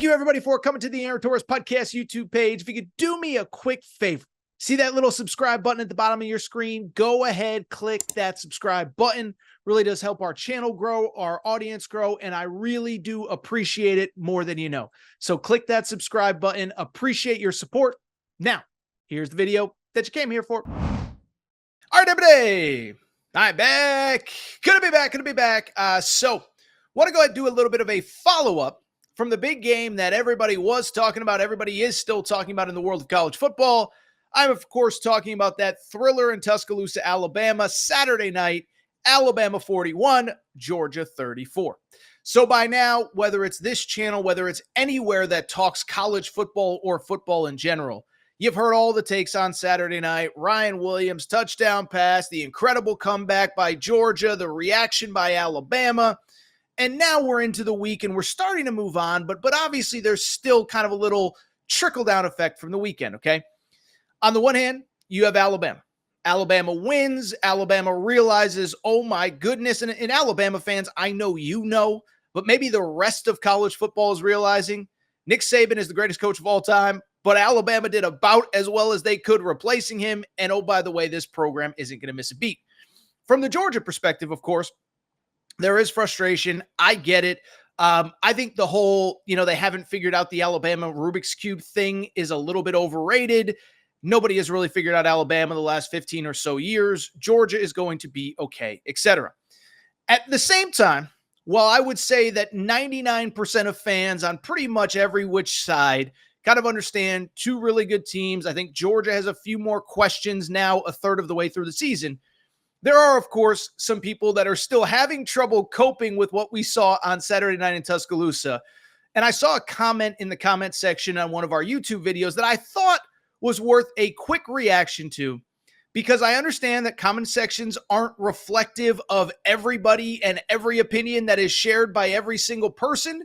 Thank you, everybody, for coming to the Aaron Torres Podcast YouTube page. If you could do me a quick favor, see that little subscribe button at the bottom of your screen? Go ahead, click that subscribe button. Really does help our channel grow, our audience grow, and I really do appreciate it more than you know. So click that subscribe button. Appreciate your support. Now, here's the video that you came here for. All right, everybody. All right, back. Gonna be back. So, want to go ahead and do a little bit of a follow-up from the big game that everybody was talking about, everybody is still talking about in the world of college football. I'm, of course, talking about that thriller in Tuscaloosa, Alabama, Saturday night, Alabama 41, Georgia 34. So by now, whether it's this channel, whether it's anywhere that talks college football or football in general, you've heard all the takes on Saturday night. Ryan Williams, touchdown pass, the incredible comeback by Georgia, the reaction by Alabama. And now we're into the week and we're starting to move on, but obviously there's still kind of a little trickle-down effect from the weekend, okay? On the one hand, you have Alabama. Alabama wins. Alabama realizes, oh my goodness, and Alabama fans, I know you know, but maybe the rest of college football is realizing Nick Saban is the greatest coach of all time, but Alabama did about as well as they could replacing him, and oh, by the way, this program isn't going to miss a beat. From the Georgia perspective, of course, there is frustration. I get it. I think the whole, they haven't figured out the Alabama Rubik's Cube thing is a little bit overrated. Nobody has really figured out Alabama the last 15 or so years. Georgia is going to be okay, etc. At the same time, while I would say that 99% of fans on pretty much every which side kind of understand two really good teams, I think Georgia has a few more questions now, a third of the way through the season. There are, of course, some people that are still having trouble coping with what we saw on Saturday night in Tuscaloosa. And I saw a comment in the comment section on one of our YouTube videos that I thought was worth a quick reaction to, because I understand that comment sections aren't reflective of everybody and every opinion that is shared by every single person.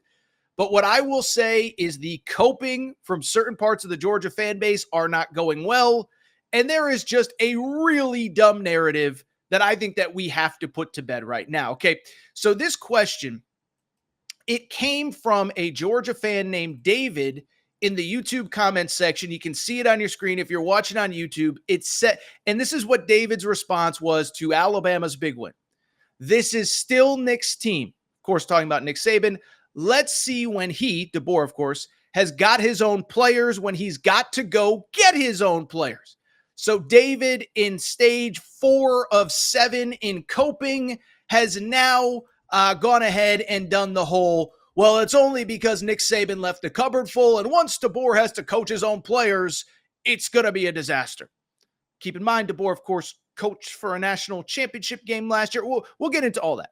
But what I will say is the coping from certain parts of the Georgia fan base are not going well. And there is just a really dumb narrative that I think that we have to put to bed right now. Okay, so this question, it came from a Georgia fan named David in the YouTube comments section. You can see it on your screen if you're watching on YouTube. It said, and this is what David's response was to Alabama's big win. This is still Nick's team. Of course, talking about Nick Saban. Let's see when he, Deboer, of course, has got his own players, when he's got to go get his own players. So David, in stage 4 of 7 in coping, has now gone ahead and done the whole, well, it's only because Nick Saban left the cupboard full, and once Deboer has to coach his own players, it's going to be a disaster. Keep in mind, Deboer, of course, coached for a national championship game last year. We'll get into all that.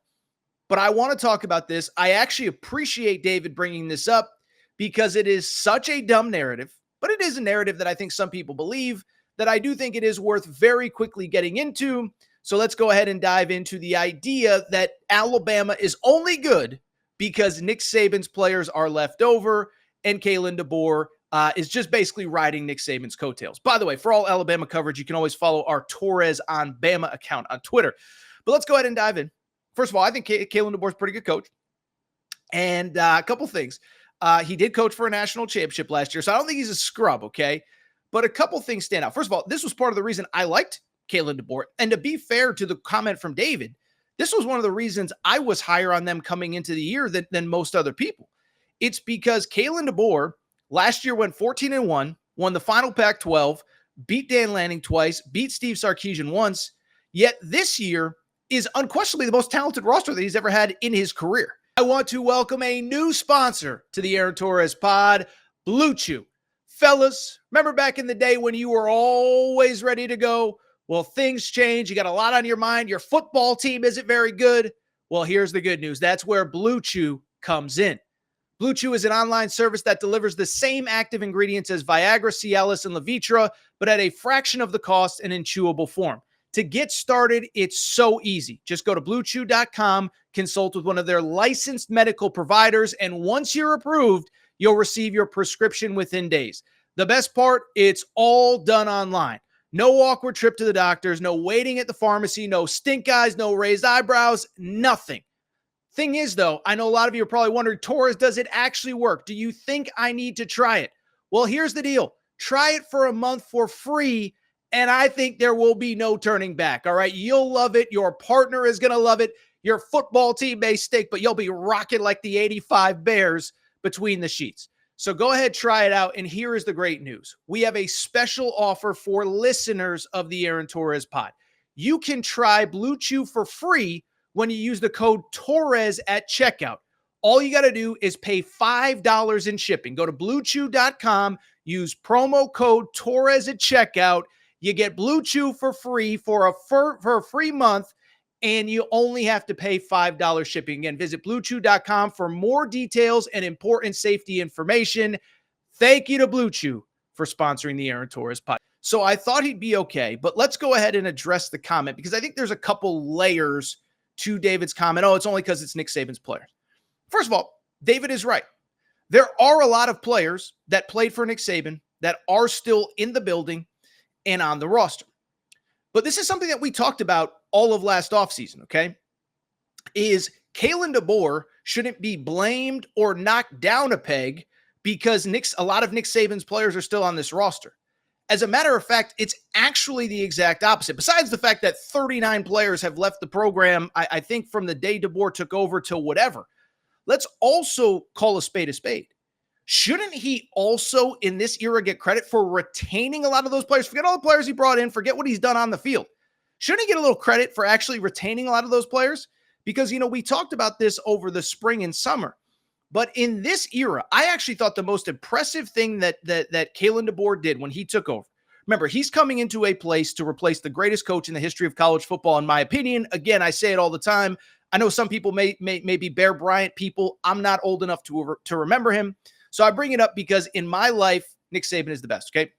But I want to talk about this. I actually appreciate David bringing this up because it is such a dumb narrative, but it is a narrative that I think some people believe, that I do think it is worth very quickly getting into. So let's go ahead and dive into the idea that Alabama is only good because Nick Saban's players are left over and Kalen Deboer is just basically riding Nick Saban's coattails. By the way, for all Alabama coverage, you can always follow our Torres on Bama account on Twitter. But let's go ahead and dive in. First of all, I think Kalen Deboer is a pretty good coach. And a couple things. He did coach for a national championship last year, so I don't think he's a scrub, okay? But a couple things stand out. First of all, this was part of the reason I liked Kalen Deboer. And to be fair to the comment from David, this was one of the reasons I was higher on them coming into the year than most other people. It's because Kalen Deboer last year went 14-1, won the final Pac-12, beat Dan Lanning twice, beat Steve Sarkisian once, yet this year is unquestionably the most talented roster that he's ever had in his career. I want to welcome a new sponsor to the Aaron Torres pod, Blue Chew. Fellas, remember back in the day when you were always ready to go? Well, things change. You got a lot on your mind. Your football team isn't very good. Well, here's the good news. That's where Blue Chew comes in. Blue Chew is an online service that delivers the same active ingredients as Viagra, Cialis, and Levitra, but at a fraction of the cost and in chewable form. To get started, it's so easy. Just go to BlueChew.com, consult with one of their licensed medical providers, and once you're approved, you'll receive your prescription within days. The best part, it's all done online. No awkward trip to the doctors, no waiting at the pharmacy, no stink eyes, no raised eyebrows, nothing. Thing is, though, I know a lot of you are probably wondering, Torres, does it actually work? Do you think I need to try it? Well, here's the deal. Try it for a month for free, and I think there will be no turning back. All right. You'll love it. Your partner is going to love it. Your football team may stink, but you'll be rocking like the 85 Bears between the sheets. So go ahead, try it out. And here is the great news. We have a special offer for listeners of the Aaron Torres pod. You can try Blue Chew for free when you use the code Torres at checkout. All you got to do is pay $5 in shipping. Go to bluechew.com, use promo code Torres at checkout. You get Blue Chew for free for a free month, and you only have to pay $5 shipping. Again, visit bluechew.com for more details and important safety information. Thank you to Blue Chew for sponsoring the Aaron Torres podcast. So I thought he'd be okay, but let's go ahead and address the comment because I think there's a couple layers to David's comment. Oh, it's only because it's Nick Saban's players. First of all, David is right. There are a lot of players that played for Nick Saban that are still in the building and on the roster. But this is something that we talked about all of last offseason, okay? Is Kalen Deboer shouldn't be blamed or knocked down a peg because a lot of Nick Saban's players are still on this roster. As a matter of fact, it's actually the exact opposite. Besides the fact that 39 players have left the program, I think from the day Deboer took over to whatever. Let's also call a spade a spade. Shouldn't he also in this era get credit for retaining a lot of those players? Forget all the players he brought in. Forget what he's done on the field. Shouldn't he get a little credit for actually retaining a lot of those players? Because, we talked about this over the spring and summer. But in this era, I actually thought the most impressive thing that Kalen Deboer did when he took over. Remember, he's coming into a place to replace the greatest coach in the history of college football, in my opinion. Again, I say it all the time. I know some people may be Bear Bryant people. I'm not old enough to remember him. So I bring it up because in my life, Nick Saban is the best, okay?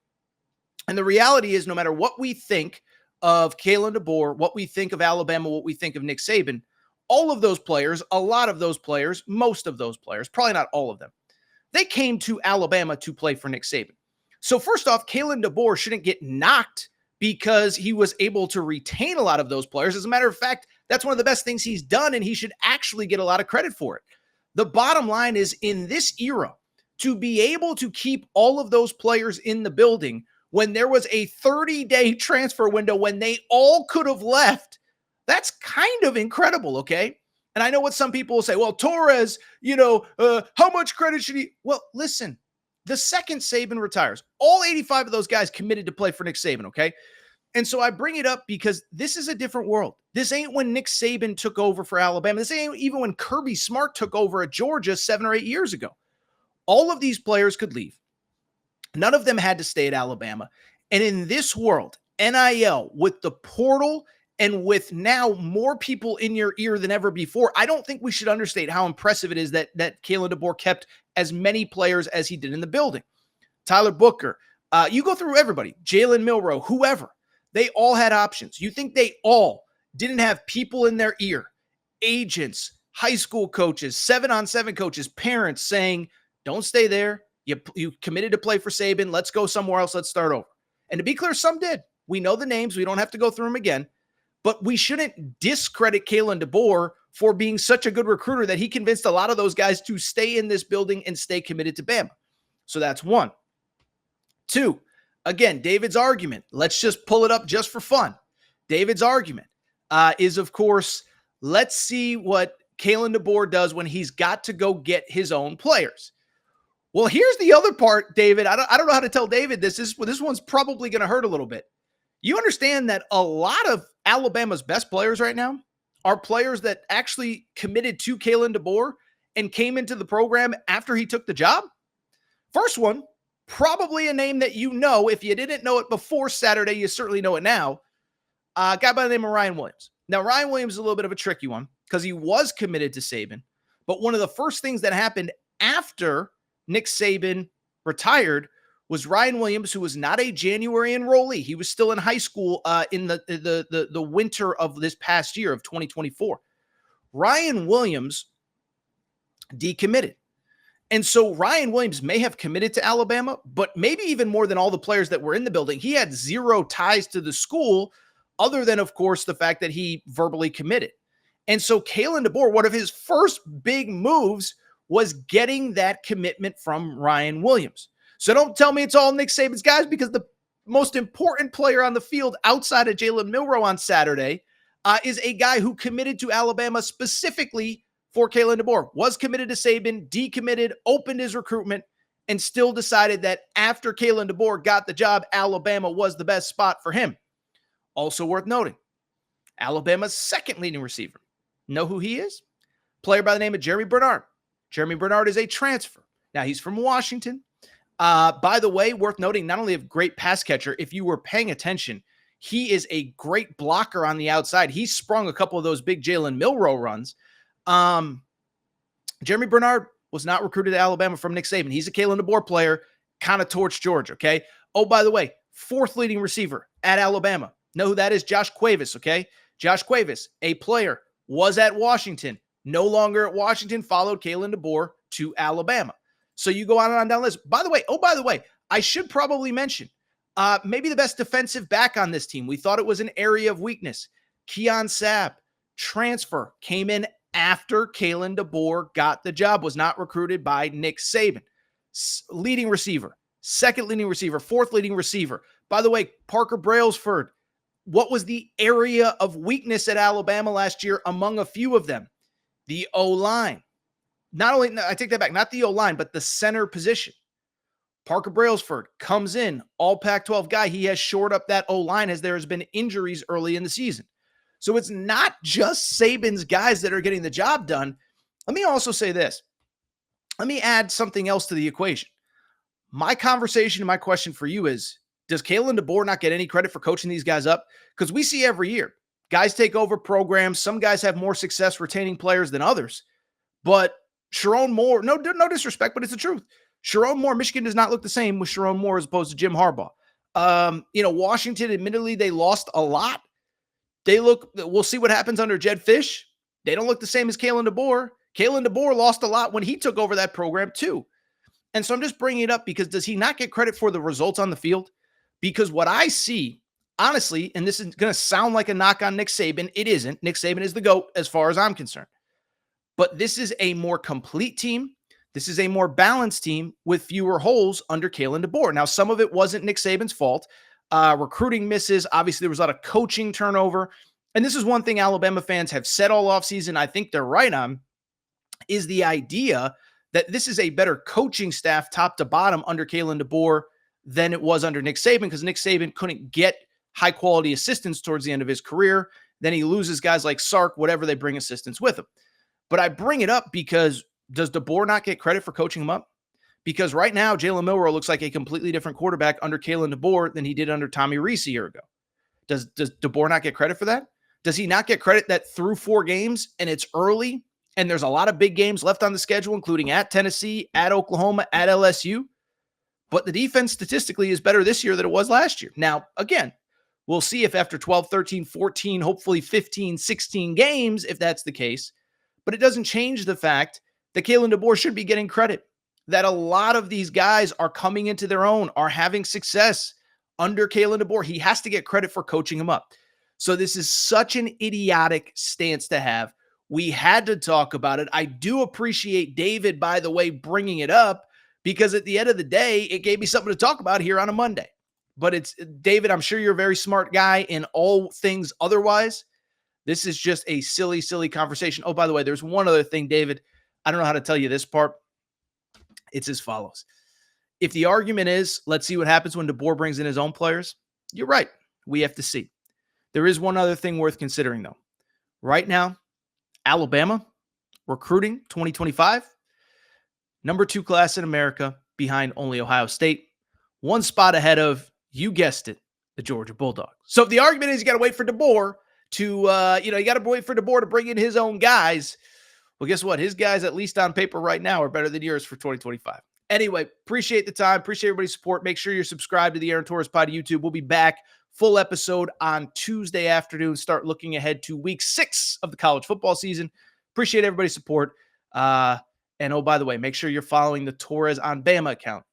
And the reality is no matter what we think of Kalen Deboer, what we think of Alabama, what we think of Nick Saban, all of those players, a lot of those players, most of those players, probably not all of them, they came to Alabama to play for Nick Saban. So first off, Kalen Deboer shouldn't get knocked because he was able to retain a lot of those players. As a matter of fact, that's one of the best things he's done, and he should actually get a lot of credit for it. The bottom line is in this era, to be able to keep all of those players in the building when there was a 30-day transfer window when they all could have left, that's kind of incredible, okay? And I know what some people will say, well, Torres, how much credit should he? Well, listen, the second Saban retires, all 85 of those guys committed to play for Nick Saban, okay? And so I bring it up because this is a different world. This ain't when Nick Saban took over for Alabama. This ain't even when Kirby Smart took over at Georgia 7 or 8 years ago. All of these players could leave. None of them had to stay at Alabama. And in this world, NIL, with the portal and with now more people in your ear than ever before, I don't think we should understate how impressive it is that Kalen Deboer kept as many players as he did in the building. Tyler Booker, you go through everybody, Jalen Milroe, whoever, they all had options. You think they all didn't have people in their ear, agents, high school coaches, 7-on-7 coaches, parents saying, don't stay there. You committed to play for Saban. Let's go somewhere else. Let's start over. And to be clear, some did. We know the names. We don't have to go through them again. But we shouldn't discredit Kalen Deboer for being such a good recruiter that he convinced a lot of those guys to stay in this building and stay committed to Bama. So that's one. Two, again, David's argument. Let's just pull it up just for fun. David's argument is, of course, let's see what Kalen Deboer does when he's got to go get his own players. Well, here's the other part, David. I don't know how to tell David this. This one's probably going to hurt a little bit. You understand that a lot of Alabama's best players right now are players that actually committed to Kalen Deboer and came into the program after he took the job? First one, probably a name that you know. If you didn't know it before Saturday, you certainly know it now. A guy by the name of Ryan Williams. Now, Ryan Williams is a little bit of a tricky one because he was committed to Saban. But one of the first things that happened after Nick Saban retired was Ryan Williams, who was not a January enrollee. He was still in high school in the winter of this past year of 2024. Ryan Williams decommitted. And so Ryan Williams may have committed to Alabama, but maybe even more than all the players that were in the building, he had zero ties to the school other than, of course, the fact that he verbally committed. And so Kalen Deboer, one of his first big moves was getting that commitment from Ryan Williams. So don't tell me it's all Nick Saban's guys, because the most important player on the field outside of Jalen Milroe on Saturday is a guy who committed to Alabama specifically for Kalen Deboer, was committed to Saban, decommitted, opened his recruitment, and still decided that after Kalen Deboer got the job, Alabama was the best spot for him. Also worth noting, Alabama's second leading receiver. Know who he is? Player by the name of Jeremy Bernard. Jeremy Bernard is a transfer. Now, he's from Washington. By the way, worth noting, not only a great pass catcher, if you were paying attention, he is a great blocker on the outside. He sprung a couple of those big Jalen Milroe runs. Jeremy Bernard was not recruited to Alabama from Nick Saban. He's a Kalen Deboer player, kind of torched Georgia, okay? Oh, by the way, fourth leading receiver at Alabama. Know who that is? Josh Cuevas, okay? Josh Cuevas, a player, was at Washington, no longer at Washington, followed Kalen Deboer to Alabama. So you go on and on down the list. By the way, I should probably mention, maybe the best defensive back on this team. We thought it was an area of weakness. Keon Sapp, transfer, came in after Kalen Deboer got the job, was not recruited by Nick Saban. Leading receiver, second leading receiver, fourth leading receiver. By the way, Parker Brailsford, what was the area of weakness at Alabama last year among a few of them? The O-line. I take that back, not the O-line, but the center position. Parker Brailsford comes in, all Pac-12 guy. He has shored up that O-line as there has been injuries early in the season. So it's not just Saban's guys that are getting the job done. Let me also say this. Let me add something else to the equation. My conversation, my question for you is, does Kalen Deboer not get any credit for coaching these guys up? Because we see every year, guys take over programs. Some guys have more success retaining players than others. But Sharon Moore, no disrespect, but it's the truth. Sharon Moore, Michigan does not look the same with Sharon Moore as opposed to Jim Harbaugh. Washington, admittedly, they lost a lot. We'll see what happens under Jed Fish. They don't look the same as Kalen Deboer. Kalen Deboer lost a lot when he took over that program too. And so I'm just bringing it up because does he not get credit for the results on the field? Because what I see, honestly, and this is going to sound like a knock on Nick Saban, it isn't. Nick Saban is the GOAT as far as I'm concerned. But this is a more complete team. This is a more balanced team with fewer holes under Kalen Deboer. Now, some of it wasn't Nick Saban's fault. Recruiting misses. Obviously, there was a lot of coaching turnover. And this is one thing Alabama fans have said all offseason, I think they're right on, is the idea that this is a better coaching staff top to bottom under Kalen Deboer than it was under Nick Saban, because Nick Saban couldn't get high-quality assistants towards the end of his career. Then he loses guys like Sark, whatever they bring assistants with him. But I bring it up because does Deboer not get credit for coaching him up? Because right now, Jalen Milroe looks like a completely different quarterback under Kalen Deboer than he did under Tommy Rees a year ago. Does Deboer not get credit for that? Does he not get credit that through 4 games and it's early and there's a lot of big games left on the schedule, including at Tennessee, at Oklahoma, at LSU? But the defense statistically is better this year than it was last year. Now, again, we'll see if after 12, 13, 14, hopefully 15, 16 games, if that's the case. But it doesn't change the fact that Kalen Deboer should be getting credit, that a lot of these guys are coming into their own, are having success under Kalen Deboer. He has to get credit for coaching him up. So this is such an idiotic stance to have. We had to talk about it. I do appreciate David, by the way, bringing it up, because at the end of the day, it gave me something to talk about here on a Monday. But it's, David, I'm sure you're a very smart guy in all things otherwise. This is just a silly, silly conversation. Oh, by the way, there's one other thing, David. I don't know how to tell you this part. It's as follows. If the argument is, let's see what happens when Deboer brings in his own players, you're right. We have to see. There is one other thing worth considering, though. Right now, Alabama, recruiting 2025, number 2 class in America, behind only Ohio State, 1 spot ahead of, you guessed it, the Georgia Bulldogs. So if the argument is you got to wait for Deboer to, you got to wait for Deboer to bring in his own guys, well, guess what? His guys, at least on paper right now, are better than yours for 2025. Anyway, appreciate the time. Appreciate everybody's support. Make sure you're subscribed to the Aaron Torres Pod YouTube. We'll be back. Full episode on Tuesday afternoon. Start looking ahead to week 6 of the college football season. Appreciate everybody's support. And oh, by the way, make sure you're following the Torres on Bama account.